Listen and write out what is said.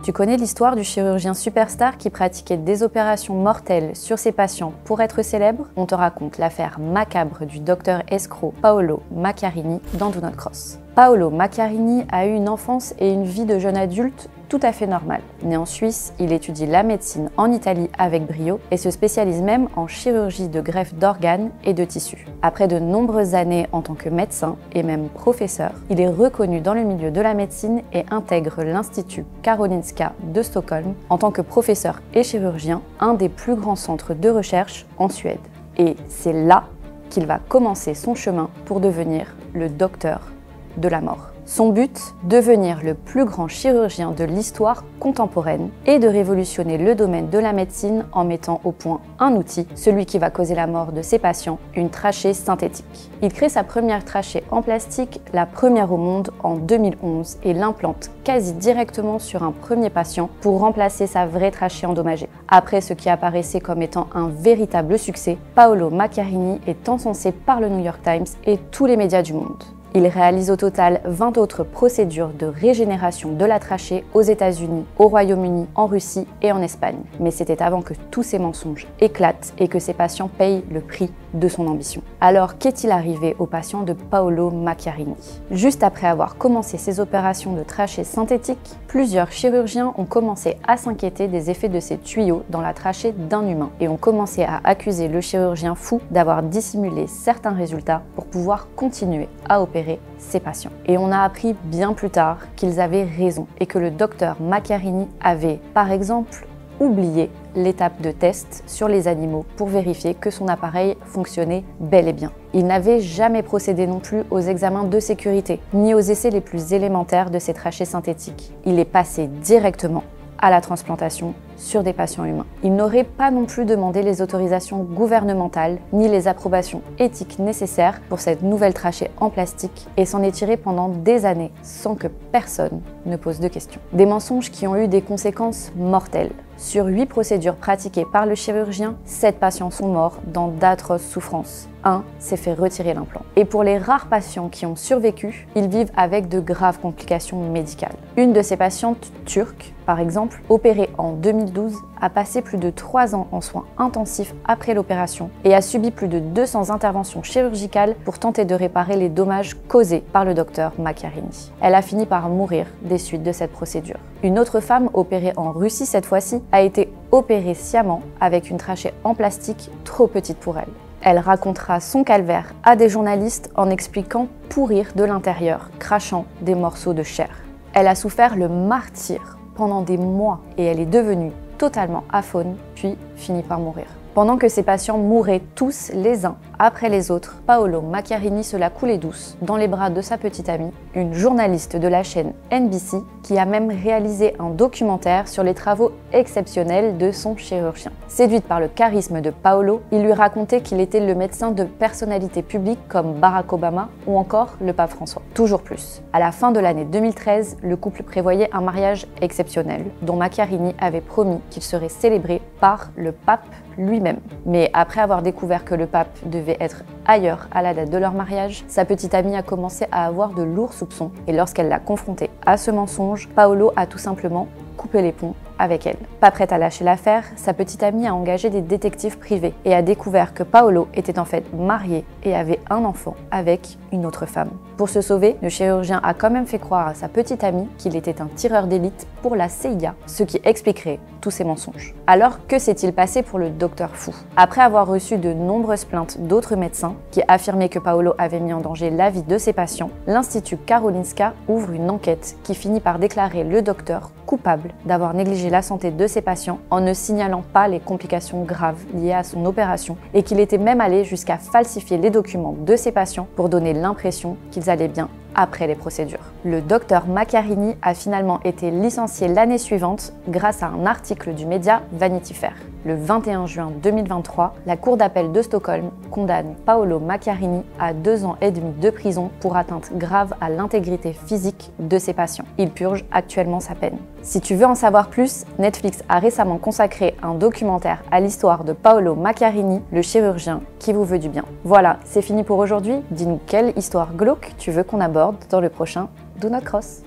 Tu connais l'histoire du chirurgien superstar qui pratiquait des opérations mortelles sur ses patients pour être célèbre? On te raconte l'affaire macabre du docteur escroc Paolo Macchiarini dans Do Not Cross. Paolo Macchiarini a eu une enfance et une vie de jeune adulte tout à fait normale. Né en Suisse, il étudie la médecine en Italie avec brio et se spécialise même en chirurgie de greffe d'organes et de tissus. Après de nombreuses années en tant que médecin et même professeur, il est reconnu dans le milieu de la médecine et intègre l'Institut Karolinska de Stockholm en tant que professeur et chirurgien, un des plus grands centres de recherche en Suède. Et c'est là qu'il va commencer son chemin pour devenir le docteur de la mort. Son but, devenir le plus grand chirurgien de l'histoire contemporaine et de révolutionner le domaine de la médecine en mettant au point un outil, celui qui va causer la mort de ses patients, une trachée synthétique. Il crée sa première trachée en plastique, la première au monde en 2011, et l'implante quasi directement sur un premier patient pour remplacer sa vraie trachée endommagée. Après ce qui apparaissait comme étant un véritable succès, Paolo Macchiarini est encensé par le New York Times et tous les médias du monde. Il réalise au total 20 autres procédures de régénération de la trachée aux États-Unis, au Royaume-Uni, en Russie et en Espagne. Mais c'était avant que tous ces mensonges éclatent et que ses patients payent le prix de son ambition. Alors, qu'est-il arrivé aux patients de Paolo Macchiarini? Juste après avoir commencé ses opérations de trachée synthétique, plusieurs chirurgiens ont commencé à s'inquiéter des effets de ces tuyaux dans la trachée d'un humain et ont commencé à accuser le chirurgien fou d'avoir dissimulé certains résultats pour pouvoir continuer à opérer ses patients. Et on a appris bien plus tard qu'ils avaient raison et que le docteur Macchiarini avait, par exemple, oublié l'étape de test sur les animaux pour vérifier que son appareil fonctionnait bel et bien. Il n'avait jamais procédé non plus aux examens de sécurité, ni aux essais les plus élémentaires de ces trachées synthétiques. Il est passé directement à la transplantation sur des patients humains. Il n'aurait pas non plus demandé les autorisations gouvernementales ni les approbations éthiques nécessaires pour cette nouvelle trachée en plastique et s'en est tiré pendant des années sans que personne ne pose de questions. Des mensonges qui ont eu des conséquences mortelles. Sur 8 procédures pratiquées par le chirurgien, 7 patients sont morts dans d'atroces souffrances. Un s'est fait retirer l'implant. Et pour les rares patients qui ont survécu, ils vivent avec de graves complications médicales. Une de ces patientes turques, par exemple, opérée en 2012, a passé plus de 3 ans en soins intensifs après l'opération et a subi plus de 200 interventions chirurgicales pour tenter de réparer les dommages causés par le docteur Macchiarini. Elle a fini par mourir des suites de cette procédure. Une autre femme, opérée en Russie cette fois-ci, a été opérée sciemment avec une trachée en plastique trop petite pour elle. Elle racontera son calvaire à des journalistes en expliquant pourrir de l'intérieur, crachant des morceaux de chair. Elle a souffert le martyre pendant des mois et elle est devenue totalement aphone, puis finit par mourir. Pendant que ses patients mouraient tous les uns après les autres, Paolo Macchiarini se la coulait douce dans les bras de sa petite amie, une journaliste de la chaîne NBC qui a même réalisé un documentaire sur les travaux exceptionnels de son chirurgien. Séduite par le charisme de Paolo, il lui racontait qu'il était le médecin de personnalités publiques comme Barack Obama ou encore le pape François. Toujours plus. À la fin de l'année 2013, le couple prévoyait un mariage exceptionnel dont Macchiarini avait promis qu'il serait célébré par le pape lui-même. Mais après avoir découvert que le pape devait être ailleurs à la date de leur mariage, sa petite amie a commencé à avoir de lourds soupçons et lorsqu'elle l'a confronté à ce mensonge, Paolo a tout simplement coupé les ponts avec elle. Pas prête à lâcher l'affaire, sa petite amie a engagé des détectives privés et a découvert que Paolo était en fait marié et avait un enfant avec une autre femme. Pour se sauver, le chirurgien a quand même fait croire à sa petite amie qu'il était un tireur d'élite pour la CIA, ce qui expliquerait tous ces mensonges. Alors, que s'est-il passé pour le docteur fou? Après avoir reçu de nombreuses plaintes d'autres médecins qui affirmaient que Paolo avait mis en danger la vie de ses patients, l'Institut Karolinska ouvre une enquête qui finit par déclarer le docteur coupable d'avoir négligé la santé de ses patients en ne signalant pas les complications graves liées à son opération et qu'il était même allé jusqu'à falsifier les documents de ses patients pour donner l'impression qu'ils allaient bien après les procédures. Le docteur Macchiarini a finalement été licencié l'année suivante grâce à un article du média Vanity Fair. Le 21 juin 2023, la Cour d'appel de Stockholm condamne Paolo Macchiarini à 2 ans et demi de prison pour atteinte grave à l'intégrité physique de ses patients. Il purge actuellement sa peine. Si tu veux en savoir plus, Netflix a récemment consacré un documentaire à l'histoire de Paolo Macchiarini, le chirurgien qui vous veut du bien. Voilà, c'est fini pour aujourd'hui. Dis-nous quelle histoire glauque tu veux qu'on aborde dans le prochain Do Not Cross.